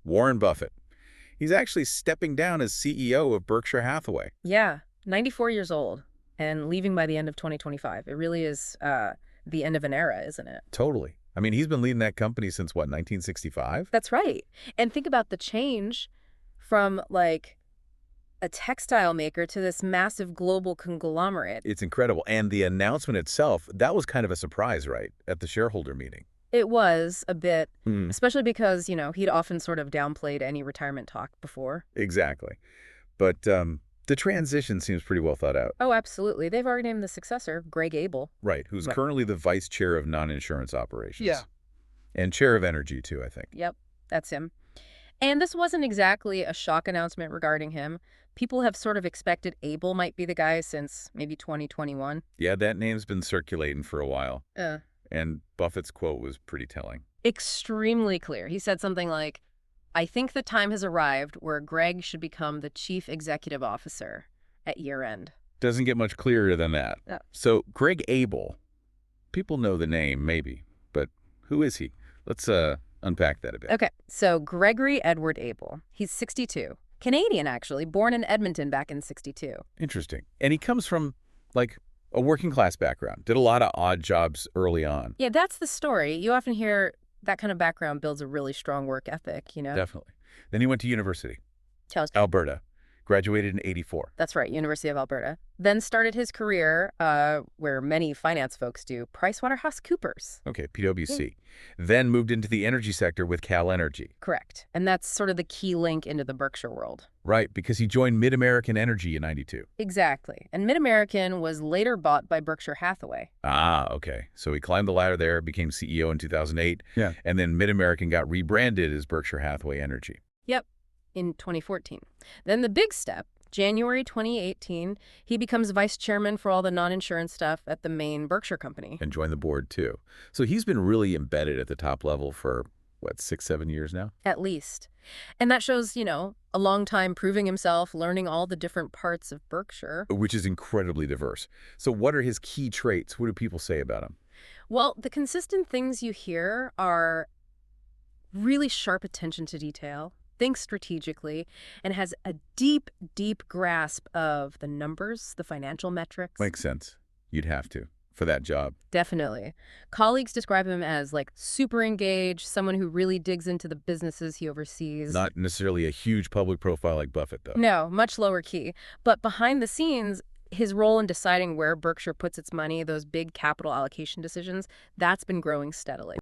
Warren Buffett. He's actually stepping down as CEO of Berkshire Hathaway. Yeah, 94 years old and leaving by the end of 2025. It really is the end of an era, isn't it? Totally. I mean, he's been leading that company since, what, 1965? That's right. And think about the change from like a textile maker to this massive global conglomerate. It's incredible. And the announcement itself, that was kind of a surprise, right, at the shareholder meeting. It was a bit, Hmm. especially because, he'd often sort of downplayed any retirement talk before. Exactly. But the transition seems pretty well thought out. Oh, absolutely. They've already named the successor, Greg Abel. Right, who's Right. currently the vice chair of non-insurance operations. Yeah. And chair of energy, too, I think. Yep, that's him. And this wasn't exactly a shock announcement regarding him. People have sort of expected Abel might be the guy since maybe 2021. Yeah, that name's been circulating for a while. Uh, And Buffett's quote was pretty telling. Extremely clear. He said something like, I think the time has arrived where Greg should become the chief executive officer at year end. Doesn't get much clearer than that. Yeah. So, Greg Abel, people know the name, maybe, but who is he? Let's unpack that a bit. Okay, so Gregory Edward Abel. He's 62. Canadian, actually, born in Edmonton back in 62. Interesting. And he comes from, like, a working class background. Did a lot of odd jobs early on. Yeah, that's the story. You often hear that kind of background builds a really strong work ethic, Definitely. Then he went to university, Tell us. Alberta, graduated in '84. That's right, University of Alberta. Then started his career, where many finance folks do, PricewaterhouseCoopers. Okay, PwC. Then moved into the energy sector with Cal Energy. Correct. And that's sort of the key link into the Berkshire world. Right, because he joined Mid-American Energy in '92. Exactly. And Mid-American was later bought by Berkshire Hathaway. Ah, okay. So he climbed the ladder there, became CEO in 2008. Yeah. And then Mid-American got rebranded as Berkshire Hathaway Energy. Yep, in 2014. Then the big step, January 2018, he becomes vice chairman for all the non-insurance stuff at the main Berkshire company. And joined the board, too. So he's been really embedded at the top level for, what, 6, 7 years now? At least. And that shows, a long time proving himself, learning all the different parts of Berkshire. Which is incredibly diverse. So what are his key traits? What do people say about him? Well, the consistent things you hear are really sharp attention to detail, thinks strategically, and has a deep, deep grasp of the numbers, the financial metrics. Makes sense. You'd have to for that job. Definitely. Colleagues describe him as super engaged, someone who really digs into the businesses he oversees. Not necessarily a huge public profile like Buffett, though. No, much lower key. But behind the scenes, his role in deciding where Berkshire puts its money, those big capital allocation decisions, that's been growing steadily.